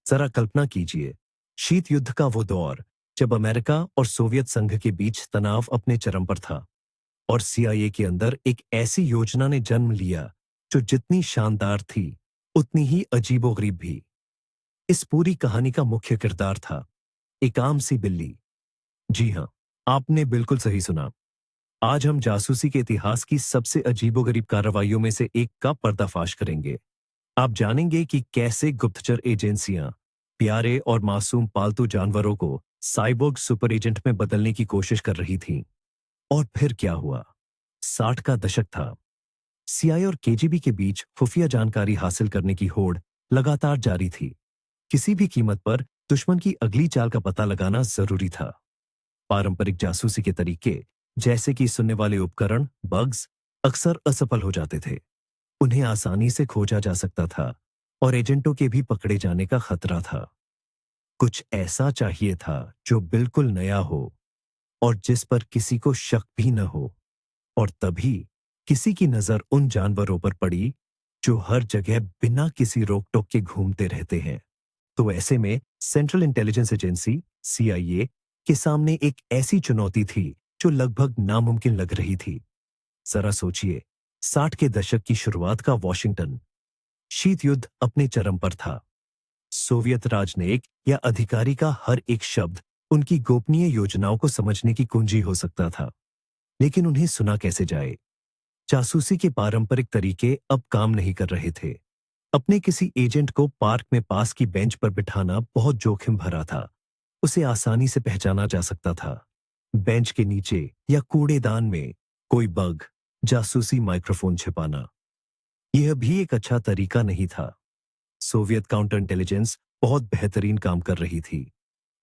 जरा कल्पना कीजिए, शीत युद्ध का वो दौर जब अमेरिका और सोवियत संघ के बीच तनाव अपने चरम पर था और सीआईए के अंदर एक ऐसी योजना ने जन्म लिया जो जितनी शानदार थी उतनी ही अजीबोगरीब भी। इस पूरी कहानी का मुख्य किरदार था एक आम सी बिल्ली। जी हाँ, आपने बिल्कुल सही सुना। आज हम जासूसी के इतिहास की सबसे अजीबोगरीब कार्रवाइयों में से एक का पर्दाफाश करेंगे। आप जानेंगे कि कैसे गुप्तचर एजेंसियां प्यारे और मासूम पालतू जानवरों को साइबोर्ग सुपर एजेंट में बदलने की कोशिश कर रही थीं। और फिर क्या हुआ? 60 का दशक था। सीआईए और केजीबी के बीच खुफिया जानकारी हासिल करने की होड़ लगातार जारी थी। किसी भी कीमत पर दुश्मन की अगली चाल का पता लगाना जरूरी था। पारंपरिक जासूसी के तरीके, जैसे कि सुनने वाले उपकरण, बग्स, अक्सर असफल हो जाते थे। उन्हें आसानी से खोजा जा सकता था और एजेंटों के भी पकड़े जाने का खतरा था। कुछ ऐसा चाहिए था जो बिल्कुल नया हो और जिस पर किसी को शक भी न हो। और तभी किसी की नजर उन जानवरों पर पड़ी जो हर जगह बिना किसी रोक टोक के घूमते रहते हैं। तो ऐसे में सेंट्रल इंटेलिजेंस एजेंसी सीआईए के सामने एक ऐसी चुनौती थी जो लगभग नामुमकिन लग रही थी। जरा सोचिए, 60 के दशक की शुरुआत का वॉशिंगटन। शीत युद्ध अपने चरम पर था। सोवियत राजनयिक या अधिकारी का हर एक शब्द उनकी गोपनीय योजनाओं को समझने की कुंजी हो सकता था। लेकिन उन्हें सुना कैसे जाए? जासूसी के पारंपरिक तरीके अब काम नहीं कर रहे थे। अपने किसी एजेंट को पार्क में पास की बेंच पर बिठाना बहुत जोखिम भरा था। उसे आसानी से पहचाना जा सकता था। बेंच के नीचे या कूड़ेदान में कोई बग, जासूसी माइक्रोफोन छिपाना, यह भी एक अच्छा तरीका नहीं था। सोवियत काउंटर इंटेलिजेंस बहुत बेहतरीन काम कर रही थी।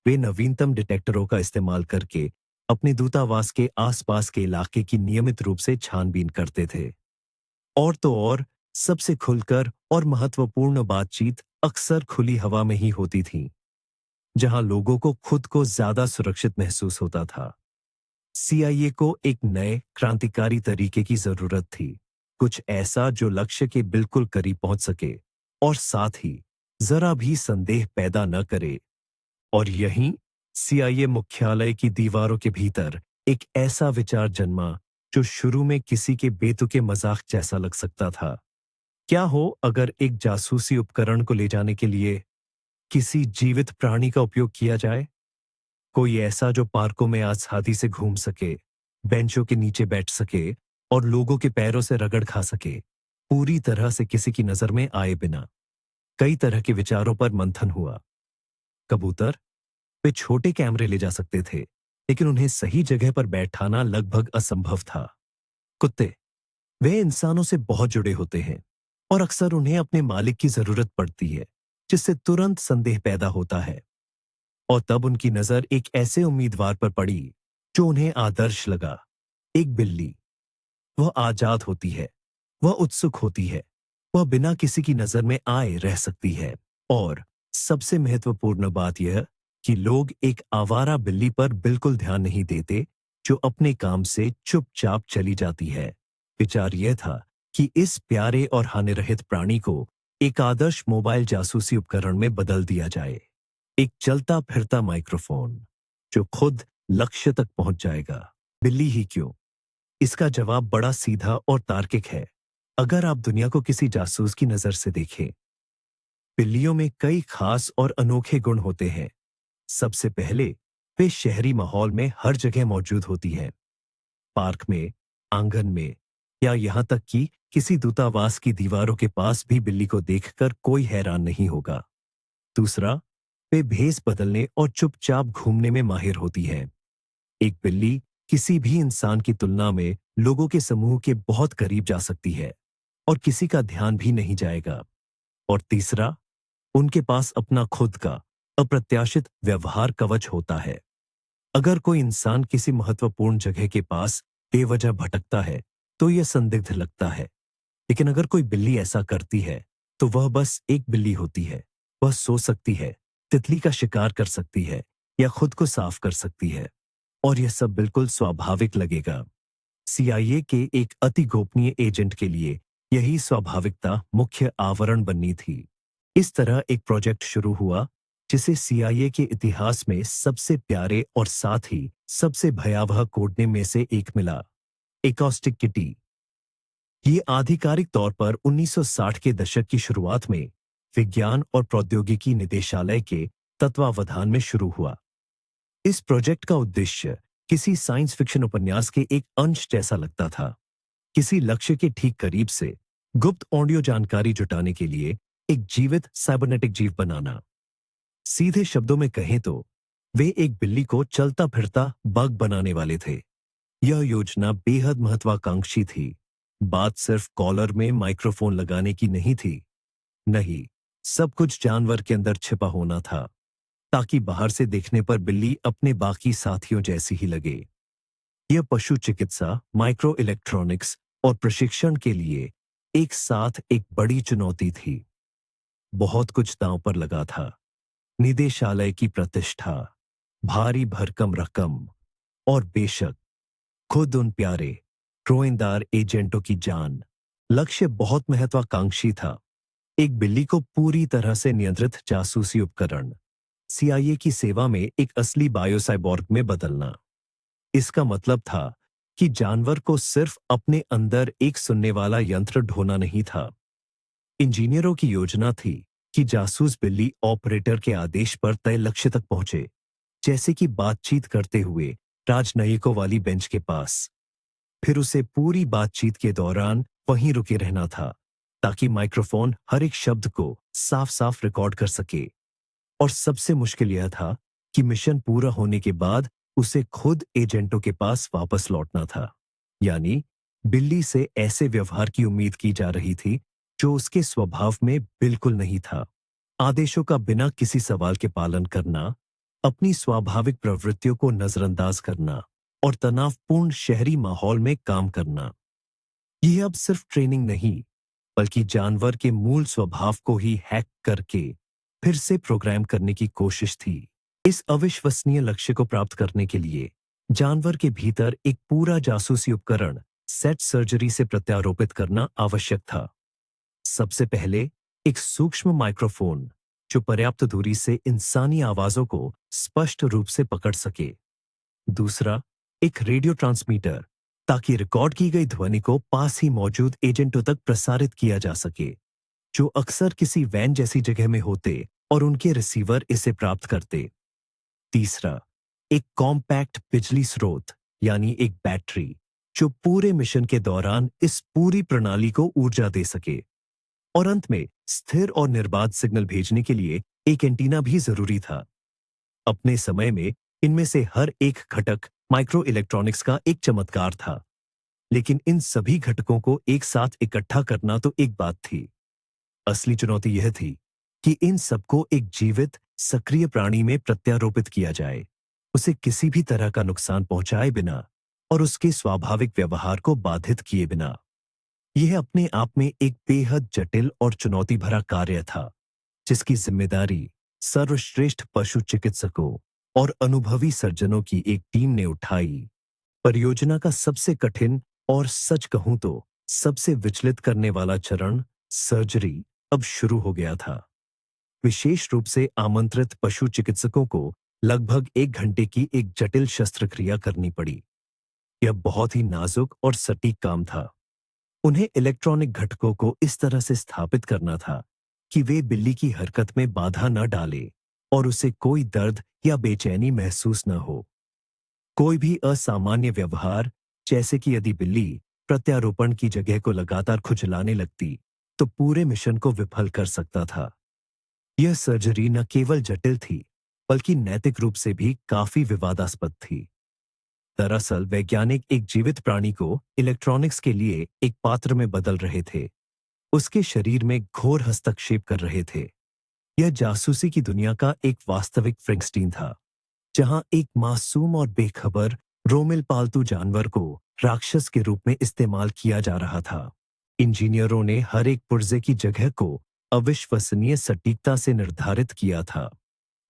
वे नवीनतम डिटेक्टरों का इस्तेमाल करके अपने दूतावास के आसपास के इलाके की नियमित रूप से छानबीन करते थे। और तो और, सबसे खुलकर और महत्वपूर्ण बातचीत अक्सर खुली हवा में ही होती थी, जहां लोगों को खुद को ज्यादा सुरक्षित महसूस होता था। सीआईए को एक नए क्रांतिकारी तरीके की जरूरत थी, कुछ ऐसा जो लक्ष्य के बिल्कुल करीब पहुंच सके और साथ ही जरा भी संदेह पैदा न करे। और यहीं सीआईए मुख्यालय की दीवारों के भीतर एक ऐसा विचार जन्मा जो शुरू में किसी के बेतुके मजाक जैसा लग सकता था। क्या हो अगर एक जासूसी उपकरण को ले जाने के लिए किसी जीवित प्राणी का उपयोग किया जाए? कोई ऐसा जो पार्कों में आसानी से घूम सके, बेंचों के नीचे बैठ सके और लोगों के पैरों से रगड़ खा सके, पूरी तरह से किसी की नजर में आए बिना। कई तरह के विचारों पर मंथन हुआ। कबूतर, वे छोटे कैमरे ले जा सकते थे, लेकिन उन्हें सही जगह पर बैठाना लगभग असंभव था। कुत्ते, वे इंसानों से बहुत जुड़े होते हैं और अक्सर उन्हें अपने मालिक की जरूरत पड़ती है, जिससे तुरंत संदेह पैदा होता है। और तब उनकी नजर एक ऐसे उम्मीदवार पर पड़ी जो उन्हें आदर्श लगा। एक बिल्ली। वह आजाद होती है, वह उत्सुक होती है, वह बिना किसी की नजर में आए रह सकती है। और सबसे महत्वपूर्ण बात यह कि लोग एक आवारा बिल्ली पर बिल्कुल ध्यान नहीं देते जो अपने काम से चुपचाप चली जाती है। विचार यह था कि इस प्यारे और हानिरहित प्राणी को एक आदर्श मोबाइल जासूसी उपकरण में बदल दिया जाए। एक चलता फिरता माइक्रोफोन जो खुद लक्ष्य तक पहुंच जाएगा। बिल्ली ही क्यों? इसका जवाब बड़ा सीधा और तार्किक है। अगर आप दुनिया को किसी जासूस की नजर से देखें, बिल्लियों में कई खास और अनोखे गुण होते हैं। सबसे पहले, वे शहरी माहौल में हर जगह मौजूद होती हैं। पार्क में, आंगन में या यहां तक कि किसी दूतावास की दीवारों के पास भी बिल्ली को देखकर कोई हैरान नहीं होगा। दूसरा, वे भेस बदलने और चुपचाप घूमने में माहिर होती हैं। एक बिल्ली किसी भी इंसान की तुलना में लोगों के समूह के बहुत करीब जा सकती है और किसी का ध्यान भी नहीं जाएगा। और तीसरा, उनके पास अपना खुद का अप्रत्याशित व्यवहार कवच होता है। अगर कोई इंसान किसी महत्वपूर्ण जगह के पास बेवजह भटकता है तो यह संदिग्ध लगता है, लेकिन अगर कोई बिल्ली ऐसा करती है तो वह बस एक बिल्ली होती है। वह सो सकती है, तितली का शिकार कर सकती है या खुद को साफ कर सकती है, और यह सब बिल्कुल स्वाभाविक लगेगा। सीआईए के एक अति गोपनीय एजेंट के लिए यही स्वाभाविकता मुख्य आवरण बननी थी। इस तरह एक प्रोजेक्ट शुरू हुआ जिसे सीआईए के इतिहास में सबसे प्यारे और साथ ही सबसे भयावह कोड में से एक मिला, एकॉस्टिक किटी। ये आधिकारिक तौर पर 1960 के दशक की शुरुआत में विज्ञान और प्रौद्योगिकी निदेशालय के तत्वावधान में शुरू हुआ। इस प्रोजेक्ट का उद्देश्य किसी साइंस फिक्शन उपन्यास के एक अंश जैसा लगता था। किसी लक्ष्य के ठीक करीब से गुप्त ऑडियो जानकारी जुटाने के लिए एक जीवित साइबरनेटिक जीव बनाना। सीधे शब्दों में कहें तो वे एक बिल्ली को चलता फिरता बग बनाने वाले थे। यह योजना बेहद महत्वाकांक्षी थी। बात सिर्फ कॉलर में माइक्रोफोन लगाने की नहीं थी। नहीं, सब कुछ जानवर के अंदर छिपा होना था, ताकि बाहर से देखने पर बिल्ली अपने बाकी साथियों जैसी ही लगे। यह पशु चिकित्सा, माइक्रो इलेक्ट्रॉनिक्स और प्रशिक्षण के लिए एक साथ एक बड़ी चुनौती थी। बहुत कुछ दांव पर लगा था। निदेशालय की प्रतिष्ठा, भारी भरकम रकम और बेशक खुद उन प्यारे रोएंदार एजेंटों की जान। लक्ष्य बहुत महत्वाकांक्षी था। एक बिल्ली को पूरी तरह से नियंत्रित जासूसी उपकरण सीआईए की सेवा में एक असली बायोसाइबॉर्ग में बदलना। इसका मतलब था कि जानवर को सिर्फ अपने अंदर एक सुनने वाला यंत्र ढोना नहीं था। इंजीनियरों की योजना थी कि जासूस बिल्ली ऑपरेटर के आदेश पर तय लक्ष्य तक पहुंचे, जैसे कि बातचीत करते हुए राजनयिकों वाली बेंच के पास। फिर उसे पूरी बातचीत के दौरान वहीं रुके रहना था, ताकि माइक्रोफोन हर एक शब्द को साफ साफ रिकॉर्ड कर सके। और सबसे मुश्किल यह था कि मिशन पूरा होने के बाद उसे खुद एजेंटों के पास वापस लौटना था। यानी बिल्ली से ऐसे व्यवहार की उम्मीद की जा रही थी जो उसके स्वभाव में बिल्कुल नहीं था। आदेशों का बिना किसी सवाल के पालन करना, अपनी स्वाभाविक प्रवृत्तियों को नजरअंदाज करना और तनावपूर्ण शहरी माहौल में काम करना। यह अब सिर्फ ट्रेनिंग नहीं, बल्कि जानवर के मूल स्वभाव को ही हैक करके फिर से प्रोग्राम करने की कोशिश थी। इस अविश्वसनीय लक्ष्य को प्राप्त करने के लिए जानवर के भीतर एक पूरा जासूसी उपकरण सेट सर्जरी से प्रत्यारोपित करना आवश्यक था। सबसे पहले एक सूक्ष्म माइक्रोफोन जो पर्याप्त दूरी से इंसानी आवाजों को स्पष्ट रूप से पकड़ सके। दूसरा, एक रेडियो ट्रांसमीटर, ताकि रिकॉर्ड की गई ध्वनि को पास ही मौजूद एजेंटों तक प्रसारित किया जा सके, जो अक्सर किसी वैन जैसी जगह में होते और उनके रिसीवर इसे प्राप्त करते। तीसरा, एक कॉम्पैक्ट बिजली स्रोत यानी एक बैटरी, जो पूरे मिशन के दौरान इस पूरी प्रणाली को ऊर्जा दे सके। और अंत में स्थिर और निर्बाध सिग्नल भेजने के लिए एक एंटीना भी जरूरी था। अपने समय में इनमें से हर एक घटक माइक्रो इलेक्ट्रॉनिक्स का एक चमत्कार था, लेकिन इन सभी घटकों को एक साथ इकट्ठा करना तो एक बात थी। असली चुनौती यह थी कि इन सबको एक जीवित, सक्रिय प्राणी में प्रत्यारोपित किया जाए, उसे किसी भी तरह का नुकसान पहुंचाए बिना और उसके स्वाभाविक व्यवहार को बाधित किए बिना। यह अपने आप में एक बेहद जटिल और चुनौती भरा कार्य था, जिसकी जिम्मेदारी सर्वश्रेष्ठ पशु चिकित्सकों और अनुभवी सर्जनों की एक टीम ने उठाई। परियोजना का सबसे कठिन और सच कहूं तो सबसे विचलित करने वाला चरण, सर्जरी, अब शुरू हो गया था। विशेष रूप से आमंत्रित पशु चिकित्सकों को लगभग 1 घंटे की एक जटिल शस्त्रक्रिया करनी पड़ी। यह बहुत ही नाजुक और सटीक काम था। उन्हें इलेक्ट्रॉनिक घटकों को इस तरह से स्थापित करना था कि वे बिल्ली की हरकत में बाधा न डाले और उसे कोई दर्द या बेचैनी महसूस न हो। कोई भी असामान्य व्यवहार, जैसे कि यदि बिल्ली प्रत्यारोपण की जगह को लगातार खुजलाने लगती, तो पूरे मिशन को विफल कर सकता था। यह सर्जरी न केवल जटिल थी, बल्कि नैतिक रूप से भी काफी विवादास्पद थी। दरअसल वैज्ञानिक एक जीवित प्राणी को इलेक्ट्रॉनिक्स के लिए एक पात्र में बदल रहे थे, उसके शरीर में घोर हस्तक्षेप कर रहे थे। यह जासूसी की दुनिया का एक वास्तविक फ्रैंकस्टीन था, जहां एक मासूम और बेखबर रोमिल पालतू जानवर को राक्षस के रूप में इस्तेमाल किया जा रहा था। इंजीनियरों ने हर एक पुर्जे की जगह को अविश्वसनीय सटीकता से निर्धारित किया था।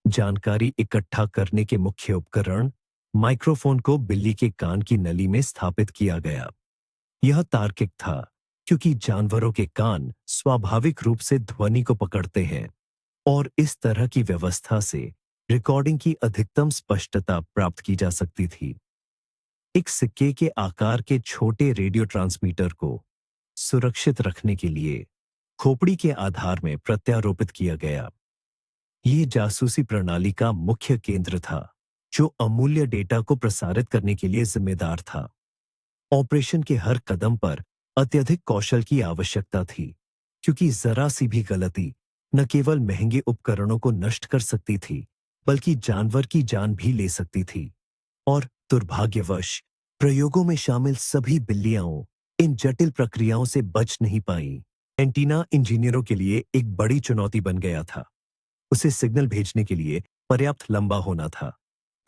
जानकारी इकट्ठा करने के मुख्य उपकरण, माइक्रोफोन को बिल्ली के कान की नली में स्थापित किया गया। यह तार्किक था, क्योंकि जानवरों के कान स्वाभाविक रूप से ध्वनि को पकड़ते हैं और इस तरह की व्यवस्था से रिकॉर्डिंग की अधिकतम स्पष्टता प्राप्त की जा सकती थी। एक सिक्के के आकार के छोटे रेडियो ट्रांसमीटर को सुरक्षित रखने के लिए खोपड़ी के आधार में प्रत्यारोपित किया गया। ये जासूसी प्रणाली का मुख्य केंद्र था, जो अमूल्य डेटा को प्रसारित करने के लिए जिम्मेदार था। ऑपरेशन के हर कदम पर अत्यधिक कौशल की आवश्यकता थी, क्योंकि जरा सी भी गलती न केवल महंगे उपकरणों को नष्ट कर सकती थी, बल्कि जानवर की जान भी ले सकती थी। और दुर्भाग्यवश प्रयोगों में शामिल सभी बिल्लियां इन जटिल प्रक्रियाओं से बच नहीं पाईं। एंटीना इंजीनियरों के लिए एक बड़ी चुनौती बन गया था। उसे सिग्नल भेजने के लिए पर्याप्त लंबा होना था,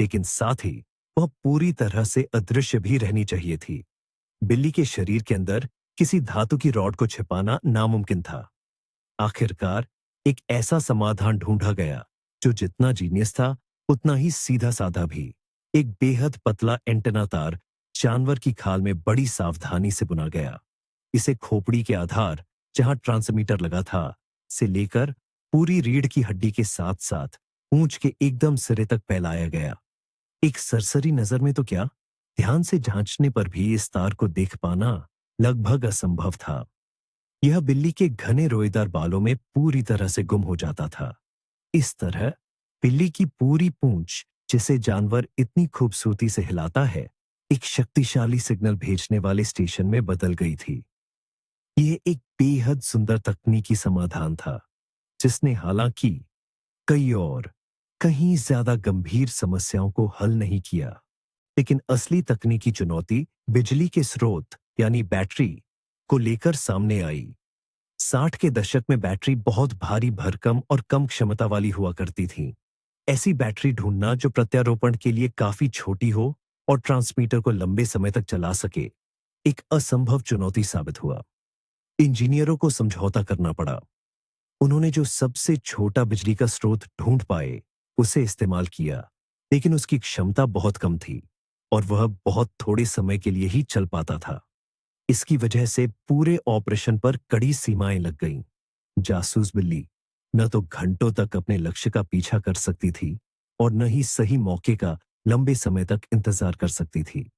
लेकिन साथ ही वह पूरी तरह से अदृश्य भी रहनी चाहिए थी। बिल्ली के शरीर के अंदर किसी धातु की रॉड को छिपाना नामुमकिन था। आखिरकार एक ऐसा समाधान ढूंढा गया जो जितना जीनियस था उतना ही सीधा साधा भी। एक बेहद पतला एंटेना तार जानवर की खाल में बड़ी सावधानी से बुना गया। इसे खोपड़ी के आधार, जहां ट्रांसमीटर लगा था, से लेकर पूरी रीढ़ की हड्डी के साथ साथ पूंछ के एकदम सिरे तक फैलाया गया। एक सरसरी नजर में तो क्या, ध्यान से जांचने पर भी इस तार को देख पाना लगभग असंभव था। यह बिल्ली के घने रोएदार बालों में पूरी तरह से गुम हो जाता था। इस तरह बिल्ली की पूरी पूंछ, जिसे जानवर इतनी खूबसूरती से हिलाता है, एक शक्तिशाली सिग्नल भेजने वाले स्टेशन में बदल गई थी। यह एक बेहद सुंदर तकनीकी समाधान था, जिसने हालांकि कई और कहीं ज्यादा गंभीर समस्याओं को हल नहीं किया। लेकिन असली तकनीकी चुनौती बिजली के स्रोत यानी बैटरी को लेकर सामने आई। 60 के दशक में बैटरी बहुत भारी भरकम और कम क्षमता वाली हुआ करती थी। ऐसी बैटरी ढूंढना जो प्रत्यारोपण के लिए काफी छोटी हो और ट्रांसमीटर को लंबे समय तक चला सके, एक असंभव चुनौती साबित हुआ। इंजीनियरों को समझौता करना पड़ा। उन्होंने जो सबसे छोटा बिजली का स्रोत ढूंढ पाए उसे इस्तेमाल किया, लेकिन उसकी क्षमता बहुत कम थी और वह बहुत थोड़े समय के लिए ही चल पाता था। इसकी वजह से पूरे ऑपरेशन पर कड़ी सीमाएं लग गईं। जासूस बिल्ली न तो घंटों तक अपने लक्ष्य का पीछा कर सकती थी और न ही सही मौके का लंबे समय तक इंतजार कर सकती थी।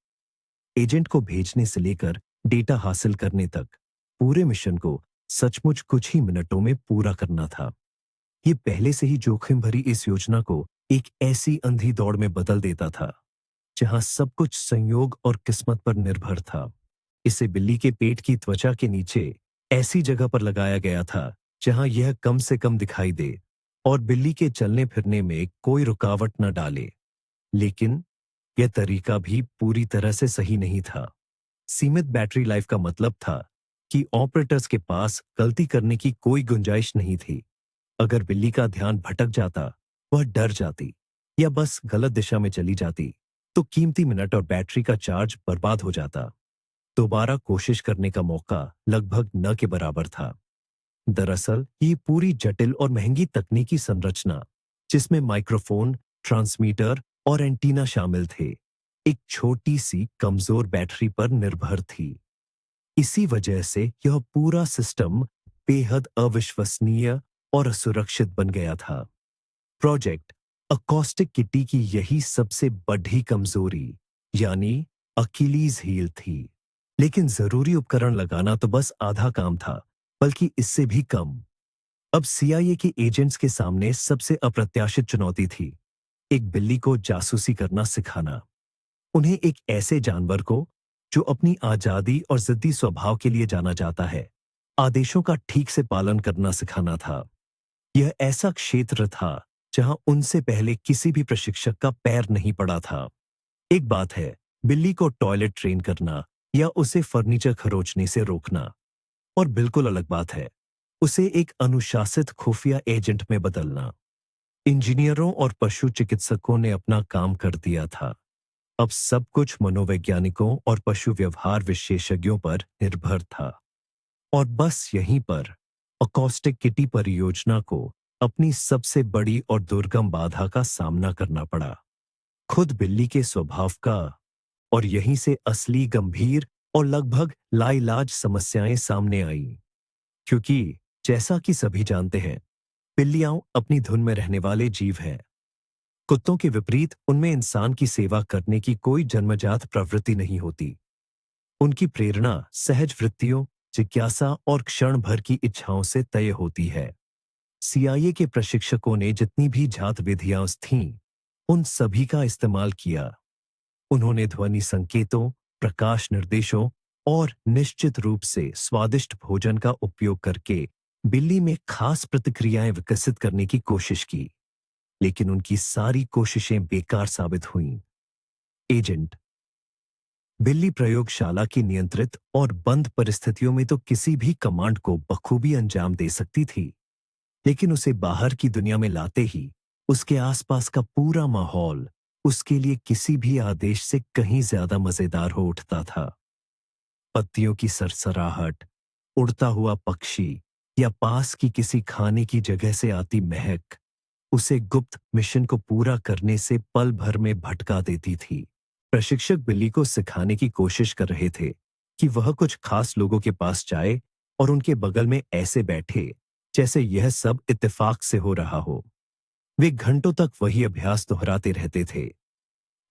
एजेंट को भेजने से लेकर डेटा हासिल करने तक पूरे मिशन को सचमुच कुछ ही मिनटों में पूरा करना था। ये पहले से ही जोखिम भरी इस योजना को एक ऐसी अंधी दौड़ में बदल देता था, जहां सब कुछ संयोग और किस्मत पर निर्भर था। इसे बिल्ली के पेट की त्वचा के नीचे ऐसी जगह पर लगाया गया था जहां यह कम से कम दिखाई दे और बिल्ली के चलने फिरने में कोई रुकावट न डाले। लेकिन यह तरीका भी पूरी तरह से सही नहीं था। सीमित बैटरी लाइफ का मतलब था कि ऑपरेटर्स के पास गलती करने की कोई गुंजाइश नहीं थी। अगर बिल्ली का ध्यान भटक जाता, वह डर जाती या बस गलत दिशा में चली जाती, तो कीमती मिनट और बैटरी का चार्ज बर्बाद हो जाता। दोबारा कोशिश करने का मौका लगभग न के बराबर था। दरअसल ये पूरी जटिल और महंगी तकनीकी संरचना, जिसमें माइक्रोफोन, ट्रांसमीटर और एंटीना शामिल थे, एक छोटी सी कमजोर बैटरी पर निर्भर थी। इसी वजह से यह पूरा सिस्टम बेहद अविश्वसनीय और असुरक्षित बन गया था। प्रोजेक्ट अकॉस्टिक किटी की यही सबसे बड़ी कमजोरी यानी अकीलीज हील थी। लेकिन जरूरी उपकरण लगाना तो बस आधा काम था, बल्कि इससे भी कम। अब सीआईए के एजेंट्स के सामने सबसे अप्रत्याशित चुनौती थी, एक बिल्ली को जासूसी करना सिखाना। उन्हें एक ऐसे जानवर को, जो अपनी आजादी और जिद्दी स्वभाव के लिए जाना जाता है, आदेशों का ठीक से पालन करना सिखाना था। यह ऐसा क्षेत्र था जहां उनसे पहले किसी भी प्रशिक्षक का पैर नहीं पड़ा था। एक बात है बिल्ली को टॉयलेट ट्रेन करना या उसे फर्नीचर खरोचने से रोकना, और बिल्कुल अलग बात है उसे एक अनुशासित खुफिया एजेंट में बदलना। इंजीनियरों और पशु चिकित्सकों ने अपना काम कर दिया था। अब सब कुछ मनोवैज्ञानिकों और पशु व्यवहार विशेषज्ञों पर निर्भर था। और बस यहीं पर अकॉस्टिक किटी परियोजना को अपनी सबसे बड़ी और दुर्गम बाधा का सामना करना पड़ा, खुद बिल्ली के स्वभाव का। और यहीं से असली गंभीर और लगभग लाइलाज समस्याएं सामने आईं। क्योंकि जैसा कि सभी जानते हैं, बिल्लियां अपनी धुन में रहने वाले जीव हैं। कुत्तों के विपरीत उनमें इंसान की सेवा करने की कोई जन्मजात प्रवृत्ति नहीं होती। उनकी प्रेरणा सहज वृत्तियों, जिज्ञासा और क्षण भर की इच्छाओं से तय होती है। सीआईए के प्रशिक्षकों ने जितनी भी जात विधियां थीं, उन सभी का इस्तेमाल किया। उन्होंने ध्वनि संकेतों, प्रकाश निर्देशों और निश्चित रूप से स्वादिष्ट भोजन का उपयोग करके बिल्ली में खास प्रतिक्रियाएं विकसित करने की कोशिश की, लेकिन उनकी सारी कोशिशें बेकार साबित हुईं। एजेंट बिल्ली प्रयोगशाला की नियंत्रित और बंद परिस्थितियों में तो किसी भी कमांड को बखूबी अंजाम दे सकती थी, लेकिन उसे बाहर की दुनिया में लाते ही उसके आसपास का पूरा माहौल उसके लिए किसी भी आदेश से कहीं ज्यादा मजेदार हो उठता था। पत्तियों की सरसराहट, उड़ता हुआ पक्षी या पास की किसी खाने की जगह से आती महक उसे गुप्त मिशन को पूरा करने से पल भर में भटका देती थी। प्रशिक्षक बिल्ली को सिखाने की कोशिश कर रहे थे कि वह कुछ खास लोगों के पास जाए और उनके बगल में ऐसे बैठे जैसे यह सब इत्तेफाक से हो रहा हो। वे घंटों तक वही अभ्यास दोहराते रहते थे।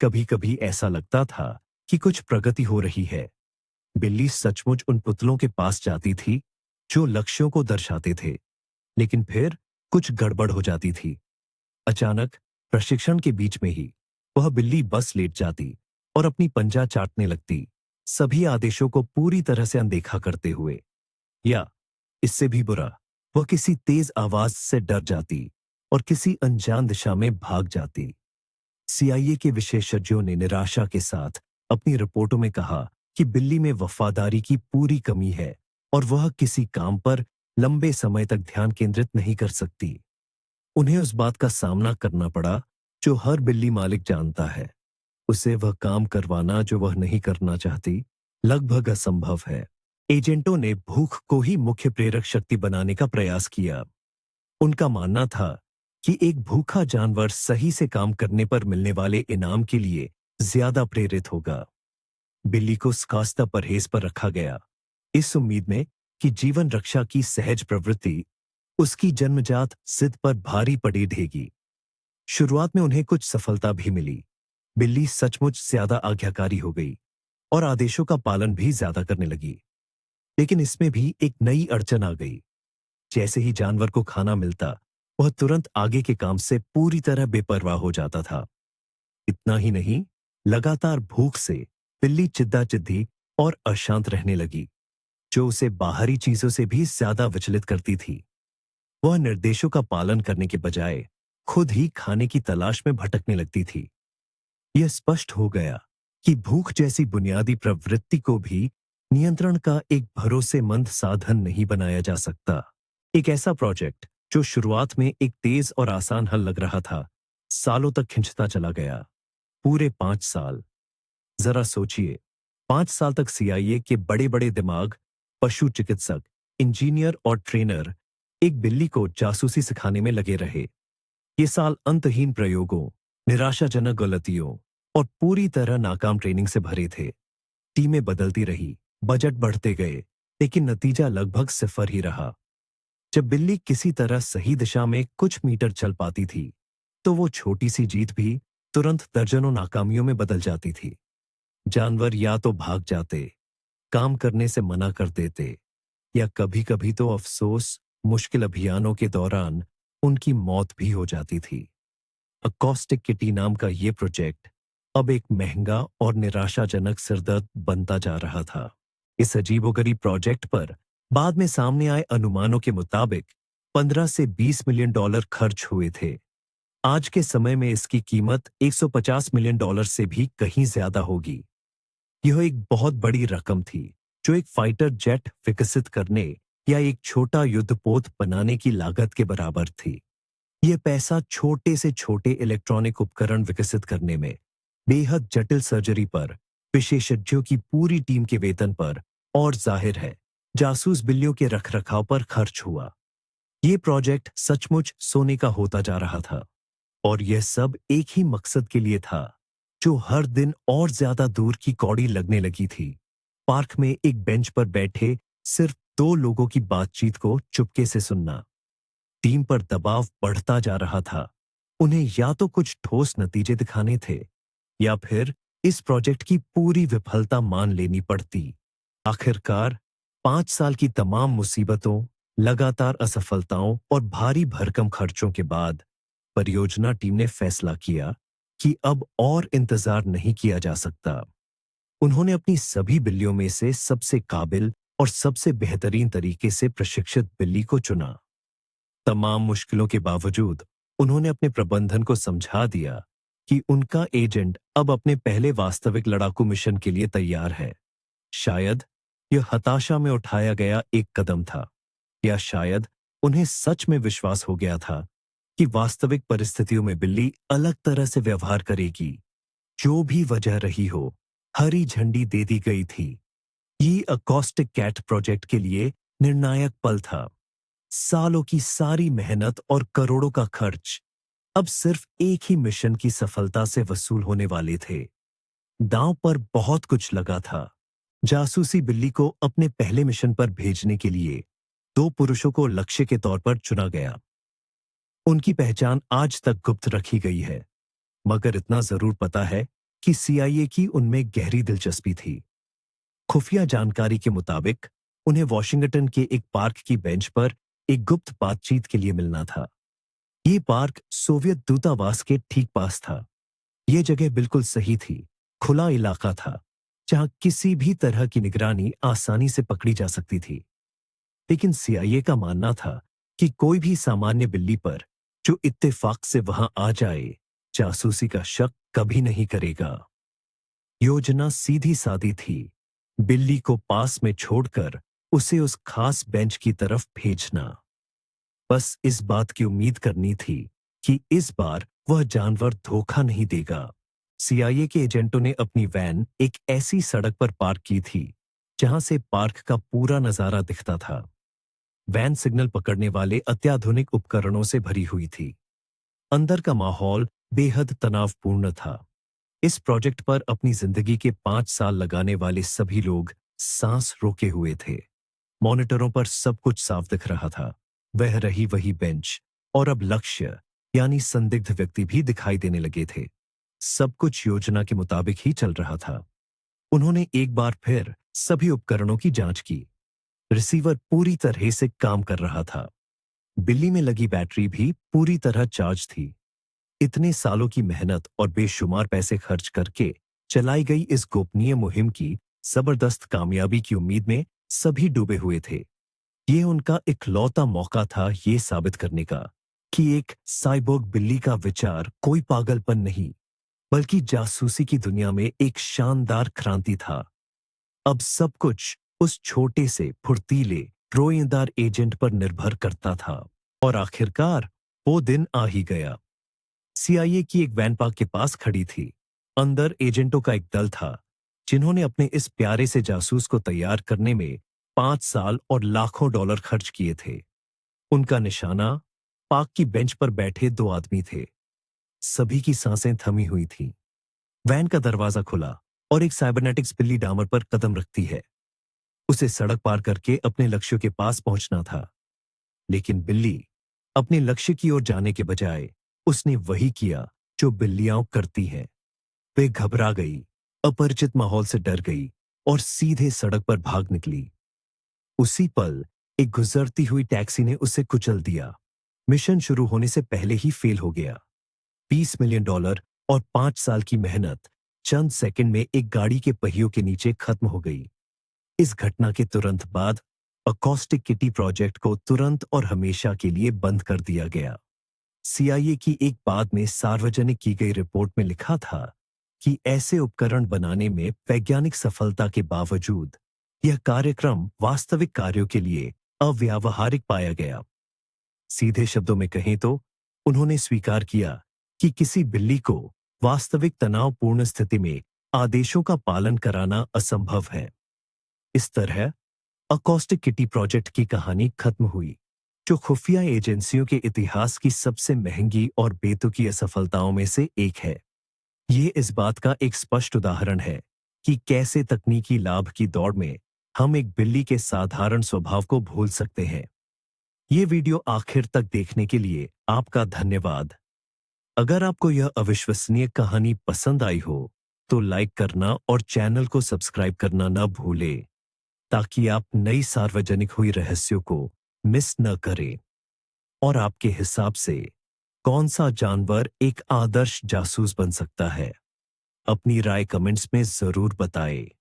कभी कभी ऐसा लगता था कि कुछ प्रगति हो रही है। बिल्ली सचमुच उन पुतलों के पास जाती थी जो लक्ष्यों को दर्शाते थे, लेकिन फिर कुछ गड़बड़ हो जाती थी। अचानक प्रशिक्षण के बीच में ही वह बिल्ली बस लेट जाती और अपनी पंजा चाटने लगती, सभी आदेशों को पूरी तरह से अनदेखा करते हुए। या इससे भी बुरा, वह किसी तेज आवाज से डर जाती और किसी अनजान दिशा में भाग जाती। सीआईए के विशेषज्ञों ने निराशा के साथ अपनी रिपोर्टों में कहा कि बिल्ली में वफादारी की पूरी कमी है और वह किसी काम पर लंबे समय तक ध्यान केंद्रित नहीं कर सकती। उन्हें उस बात का सामना करना पड़ा जो हर बिल्ली मालिक जानता है, उसे वह काम करवाना जो वह नहीं करना चाहती लगभग असंभव है। एजेंटों ने भूख को ही मुख्य प्रेरक शक्ति बनाने का प्रयास किया। उनका मानना था कि एक भूखा जानवर सही से काम करने पर मिलने वाले इनाम के लिए ज्यादा प्रेरित होगा। बिल्ली को स्कास्ता परहेज पर रखा गया, इस उम्मीद में कि जीवन रक्षा की सहज प्रवृत्ति उसकी जन्मजात जिद पर भारी पड़ी रहेगी। शुरुआत में उन्हें कुछ सफलता भी मिली। बिल्ली सचमुच ज्यादा आज्ञाकारी हो गई और आदेशों का पालन भी ज्यादा करने लगी। लेकिन इसमें भी एक नई अड़चन आ गई। जैसे ही जानवर को खाना मिलता, वह तुरंत आगे के काम से पूरी तरह बेपरवाह हो जाता था। इतना ही नहीं, लगातार भूख से बिल्ली चिद्दा-चिद्दी और अशांत रहने लगी, जो उसे बाहरी चीजों से भी ज्यादा विचलित करती थी। वह निर्देशों का पालन करने के बजाय खुद ही खाने की तलाश में भटकने लगती थी। यह स्पष्ट हो गया कि भूख जैसी बुनियादी प्रवृत्ति को भी नियंत्रण का एक भरोसेमंद साधन नहीं बनाया जा सकता। एक ऐसा प्रोजेक्ट जो शुरुआत में एक तेज और आसान हल लग रहा था, सालों तक खिंचता चला गया। पूरे 5 साल। जरा सोचिए, 5 साल तक सीआईए के बड़े बड़े दिमाग, पशु चिकित्सक, इंजीनियर और ट्रेनर एक बिल्ली को जासूसी सिखाने में लगे रहे। ये साल अंतहीन प्रयोगों, निराशाजनक गलतियों और पूरी तरह नाकाम ट्रेनिंग से भरे थे। टीमें बदलती रही, बजट बढ़ते गए, लेकिन नतीजा लगभग सिफर ही रहा। जब बिल्ली किसी तरह सही दिशा में कुछ मीटर चल पाती थी, तो वो छोटी सी जीत भी तुरंत दर्जनों नाकामियों में बदल जाती थी। जानवर या तो भाग जाते, काम करने से मना कर देते, या कभी-कभी तो अफसोस, मुश्किल अभियानों के दौरान उनकी मौत भी हो जाती थी। अकॉस्टिक किटी नाम का ये प्रोजेक्ट अब एक महंगा और निराशाजनक सिरदर्द बनता जा रहा था। इस अजीबोगरीब प्रोजेक्ट पर बाद में सामने आए अनुमानों के मुताबिक 15 से 20 मिलियन डॉलर खर्च हुए थे। आज के समय में इसकी कीमत 150 मिलियन डॉलर से भी कहीं ज्यादा होगी। यह एक बहुत बड़ी रकम थी, जो एक फाइटर जेट विकसित करने या एक छोटा युद्धपोत बनाने की लागत के बराबर थी। यह पैसा छोटे से छोटे इलेक्ट्रॉनिक उपकरण विकसित करने में, बेहद जटिल सर्जरी पर, विशेषज्ञों की पूरी टीम के वेतन पर और जाहिर है जासूस बिल्लियों के रखरखाव पर खर्च हुआ। यह प्रोजेक्ट सचमुच सोने का होता जा रहा था, और यह सब एक ही मकसद के लिए था, जो हर दिन और ज्यादा दूर की कौड़ी लगने लगी थी। पार्क में एक बेंच पर बैठे सिर्फ 2 लोगों की बातचीत को चुपके से सुनना। टीम पर दबाव बढ़ता जा रहा था। उन्हें या तो कुछ ठोस नतीजे दिखाने थे या फिर इस प्रोजेक्ट की पूरी विफलता मान लेनी पड़ती। आखिरकार 5 साल की तमाम मुसीबतों, लगातार असफलताओं और भारी भरकम खर्चों के बाद परियोजना टीम ने फैसला किया कि अब और इंतजार नहीं किया जा सकता। उन्होंने अपनी सभी बिल्लियों में से सबसे काबिल और सबसे बेहतरीन तरीके से प्रशिक्षित बिल्ली को चुना। तमाम मुश्किलों के बावजूद उन्होंने अपने प्रबंधन को समझा दिया कि उनका एजेंट अब अपने पहले वास्तविक लड़ाकू मिशन के लिए तैयार है। शायद यह हताशा में उठाया गया एक कदम था, या शायद उन्हें सच में विश्वास हो गया था कि वास्तविक परिस्थितियों में बिल्ली अलग तरह से व्यवहार करेगी। जो भी वजह रही हो, हरी झंडी दे दी गई थी। ये अकॉस्टिक कैट प्रोजेक्ट के लिए निर्णायक पल था। सालों की सारी मेहनत और करोड़ों का खर्च अब सिर्फ एक ही मिशन की सफलता से वसूल होने वाले थे। दांव पर बहुत कुछ लगा था। जासूसी बिल्ली को अपने पहले मिशन पर भेजने के लिए 2 पुरुषों को लक्ष्य के तौर पर चुना गया। उनकी पहचान आज तक गुप्त रखी गई है, मगर इतना जरूर पता है कि सीआईए की उनमें गहरी दिलचस्पी थी। खुफिया जानकारी के मुताबिक उन्हें वॉशिंगटन के एक पार्क की बेंच पर एक गुप्त बातचीत के लिए मिलना था। ये पार्क सोवियत दूतावास के ठीक पास था। ये जगह बिल्कुल सही थी, खुला इलाका था, जहां किसी भी तरह की निगरानी आसानी से पकड़ी जा सकती थी। लेकिन सीआईए का मानना था कि कोई भी सामान्य बिल्ली पर जो इत्तेफाक से वहां आ जाए, जासूसी का शक कभी नहीं करेगा। योजना सीधी सादी थी, बिल्ली को पास में छोड़कर उसे उस खास बेंच की तरफ भेजना। बस इस बात की उम्मीद करनी थी कि इस बार वह जानवर धोखा नहीं देगा। सीआईए के एजेंटों ने अपनी वैन एक ऐसी सड़क पर पार्क की थी जहां से पार्क का पूरा नजारा दिखता था। वैन सिग्नल पकड़ने वाले अत्याधुनिक उपकरणों से भरी हुई थी। अंदर का माहौल बेहद तनावपूर्ण था। इस प्रोजेक्ट पर अपनी जिंदगी के 5 साल लगाने वाले सभी लोग सांस रोके हुए थे। मॉनिटरों पर सब कुछ साफ दिख रहा था। वह रही वही बेंच, और अब लक्ष्य यानी संदिग्ध व्यक्ति भी दिखाई देने लगे थे। सब कुछ योजना के मुताबिक ही चल रहा था। उन्होंने एक बार फिर सभी उपकरणों की जांच की। रिसीवर पूरी तरह से काम कर रहा था। बिल्ली में लगी बैटरी भी पूरी तरह चार्ज थी। इतने सालों की मेहनत और बेशुमार पैसे खर्च करके चलाई गई इस गोपनीय मुहिम की जबरदस्त कामयाबी की उम्मीद में सभी डूबे हुए थे। ये उनका इकलौता मौका था ये साबित करने का कि एक साइबोर्ग बिल्ली का विचार कोई पागलपन नहीं, बल्कि जासूसी की दुनिया में एक शानदार क्रांति था। अब सब कुछ उस छोटे से फुर्तीले रोएदार एजेंट पर निर्भर करता था। और आखिरकार वो दिन आ ही गया। सीआईए की एक वैन पार्क के पास खड़ी थी। अंदर एजेंटों का एक दल था जिन्होंने अपने इस प्यारे से जासूस को तैयार करने में 5 साल और लाखों डॉलर खर्च किए थे। उनका निशाना पार्क की बेंच पर बैठे 2 आदमी थे। सभी की सांसें थमी हुई थीं। वैन का दरवाजा खुला और एक साइबरनेटिक्स बिल्ली डामर पर कदम रखती है। उसे सड़क पार करके अपने लक्ष्य के पास पहुंचना था। लेकिन बिल्ली अपने लक्ष्य की ओर जाने के बजाय उसने वही किया जो बिल्लियां करती हैं। वे घबरा गई, अपरिचित माहौल से डर गई और सीधे सड़क पर भाग निकली। उसी पल एक गुजरती हुई टैक्सी ने उसे कुचल दिया। मिशन शुरू होने से पहले ही फेल हो गया। $20 मिलियन और 5 साल की मेहनत चंद सेकंड में एक गाड़ी के पहियों के नीचे खत्म हो गई। इस घटना के तुरंत बाद अकॉस्टिक किटी प्रोजेक्ट को तुरंत और हमेशा के लिए बंद कर दिया गया। सीआईए की एक बाद में सार्वजनिक की गई रिपोर्ट में लिखा था कि ऐसे उपकरण बनाने में वैज्ञानिक सफलता के बावजूद यह कार्यक्रम वास्तविक कार्यों के लिए अव्यावहारिक पाया गया। सीधे शब्दों में कहें तो उन्होंने स्वीकार किया कि किसी बिल्ली को वास्तविक तनावपूर्ण स्थिति में आदेशों का पालन कराना असंभव है। इस तरह अकॉस्टिक किटी प्रोजेक्ट की कहानी खत्म हुई, जो खुफिया एजेंसियों के इतिहास की सबसे महंगी और बेतुकी असफलताओं में से एक है। ये इस बात का एक स्पष्ट उदाहरण है कि कैसे तकनीकी लाभ की दौड़ में हम एक बिल्ली के साधारण स्वभाव को भूल सकते हैं। ये वीडियो आखिर तक देखने के लिए आपका धन्यवाद। अगर आपको यह अविश्वसनीय कहानी पसंद आई हो, तो लाइक करना और चैनल को सब्सक्राइब करना न भूलें, ताकि आप नई सार्वजनिक हुई रहस्यों को मिस न करें। और आपके हिसाब से कौन सा जानवर एक आदर्श जासूस बन सकता है? अपनी राय कमेंट्स में जरूर बताएं।